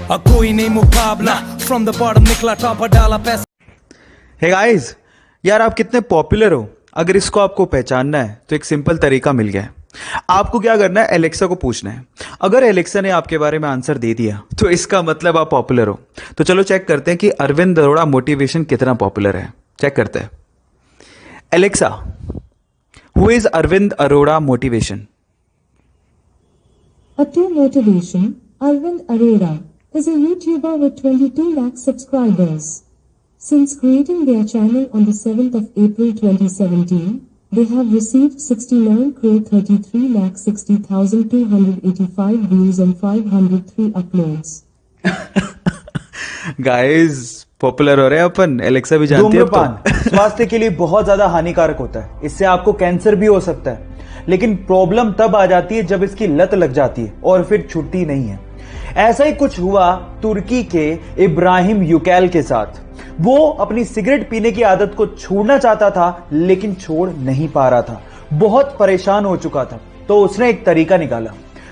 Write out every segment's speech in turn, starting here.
कोई नहीं मुकाबला फ्रॉम द बॉटम निकला टॉप डाला पैसा। हे गाइस, यार आप कितने पॉपुलर हो, अगर इसको आपको पहचानना है तो एक सिंपल तरीका मिल गया है। आपको क्या करना है, एलेक्सा को पूछना है। अगर एलेक्सा ने आपके बारे में आंसर दे दिया तो इसका मतलब आप पॉपुलर हो। तो चलो चेक करते हैं कि अरविंद अरोड़ा मोटिवेशन कितना पॉपुलर है। चेक करते हैं। Alexa, who is Arvind Arora motivation? Attu Motivation, Arvind Arora, is a YouTuber with 22 lakh subscribers. Since creating their channel on the 7th of April 2017, they have received 69,33,60,285 views and 503 uploads. Guys, popular हो रहे हैं अपन। Alexa भी जानती है। धूम्रपान स्वास्थ्य के लिए बहुत ज्यादा हानिकारक होता है। इससे आपको कैंसर भी हो सकता है। लेकिन प्रॉब्लम तब आ जाती है जब इसकी लत लग जाती है और फिर छूटती नहीं है। ऐसा ही कुछ हुआ तुर्की के इब्राहिम यूकैल के साथ। वो अपनी सिगरेट पीने की आदत को छोड़ना चाहता था लेकिन छोड़ नहीं पा रहा था। बहुत परेशान हो चुका था। तो उसने एक तरीका निकाला।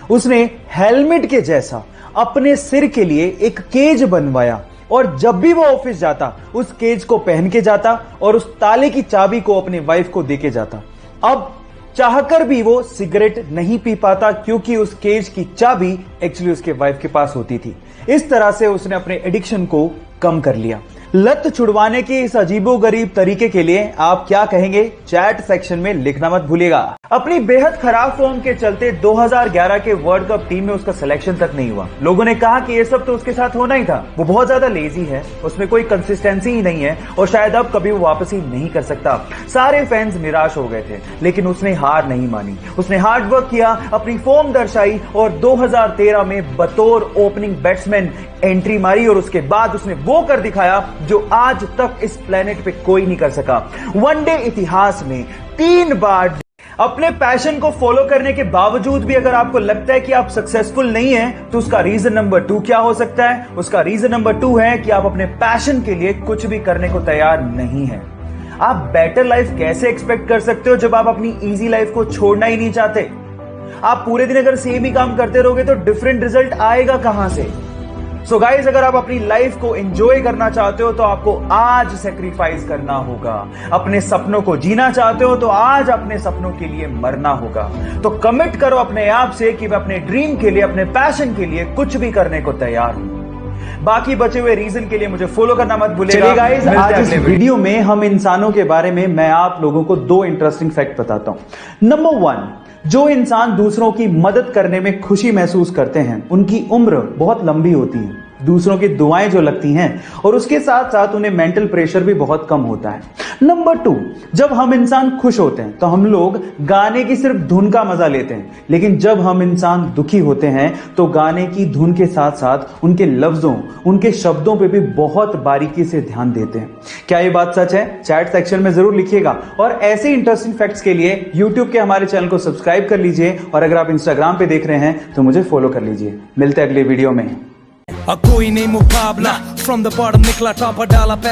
उसने हेलमेट के जैसा अपने सिर के लिए एक केज बनवाया और जब भी वो ऑफिस जाता उस केज को पहन के जाता और उस ताले की चाबी को अपने वाइफ को देके जाता। अब चाहकर भी वो सिगरेट नहीं पी पाता क्योंकि उस केज की चाबी एक्चुअली उसके वाइफ के पास होती थी। इस तरह से उसने अपने एडिक्शन को कम कर लिया। लत छुड़वाने के इस अजीबोगरीब तरीके के लिए आप क्या कहेंगे, चैट सेक्शन में लिखना मत भूलिएगा। अपनी बेहद खराब फॉर्म के चलते 2011 के वर्ल्ड कप टीम में उसका सिलेक्शन तक नहीं हुआ। लोगों ने कहा कि ये सब तो उसके साथ होना ही था, वो बहुत ज्यादा लेजी है, उसमें कोई कंसिस्टेंसी ही नहीं है और शायद अब कभी वो वापस ही नहीं कर सकता। सारे फैंस निराश हो गए थे लेकिन उसने हार नहीं मानी। उसने हार्ड वर्क किया, अपनी फॉर्म दर्शाई और 2013 में बतौर ओपनिंग बैट्समैन एंट्री मारी और उसके बाद उसने वो कर दिखाया जो आज तक इस प्लेनेट पे कोई नहीं कर सका। वनडे इतिहास में 3 बार। अपने पैशन को फॉलो करने के बावजूद भी अगर आपको लगता है कि आप सक्सेसफुल नहीं हैं तो उसका रीजन नंबर 2 क्या हो सकता है? उसका रीजन नंबर 2 है कि आप अपने पैशन के लिए कुछ भी करने को तैयार नहीं है। आप बेटर लाइफ कैसे एक्सपेक्ट कर सकते हो जब आप अपनी इजी लाइफ को छोड़ना ही नहीं चाहते? आप पूरे दिन अगर सेम ही काम करते रहोगे तो डिफरेंट रिजल्ट आएगा कहां से? सो गाइज, अगर आप अपनी लाइफ को एंजॉय करना चाहते हो तो आपको आज सेक्रीफाइस करना होगा। अपने सपनों को जीना चाहते हो तो आज अपने सपनों के लिए मरना होगा। तो कमिट करो अपने आप से कि मैं अपने ड्रीम के लिए, अपने पैशन के लिए कुछ भी करने को तैयार हूं। बाकी बचे हुए रीजन के लिए मुझे फॉलो करना मत भूलिएगा। चलिए गाइज, आज इस वीडियो में हम इंसानों के बारे में मैं आप लोगों को 2 इंटरेस्टिंग फैक्ट बताता हूं। नंबर 1, जो इंसान दूसरों की मदद करने में खुशी महसूस करते हैं उनकी उम्र बहुत लंबी होती है। दूसरों की दुआएं जो लगती हैं और उसके साथ साथ उन्हें मेंटल प्रेशर भी बहुत कम होता है। नंबर 2, जब हम इंसान खुश होते हैं तो हम लोग गाने की सिर्फ धुन का मजा लेते हैं, लेकिन जब हम इंसान दुखी होते हैं तो गाने की धुन के साथ साथ उनके लफ्जों, उनके शब्दों पे भी बहुत बारीकी से ध्यान देते हैं। क्या ये बात सच है? चैट सेक्शन में जरूर लिखिएगा। और ऐसे इंटरेस्टिंग फैक्ट्स के लिए यूट्यूब के हमारे चैनल को सब्सक्राइब कर लीजिए और अगर आप इंस्टाग्राम पे देख रहे हैं तो मुझे फॉलो कर लीजिए। मिलते हैं अगले वीडियो में। कोई नहीं मुकाबला फ्रॉम द बॉटम निकला टॉप डाला पैसा।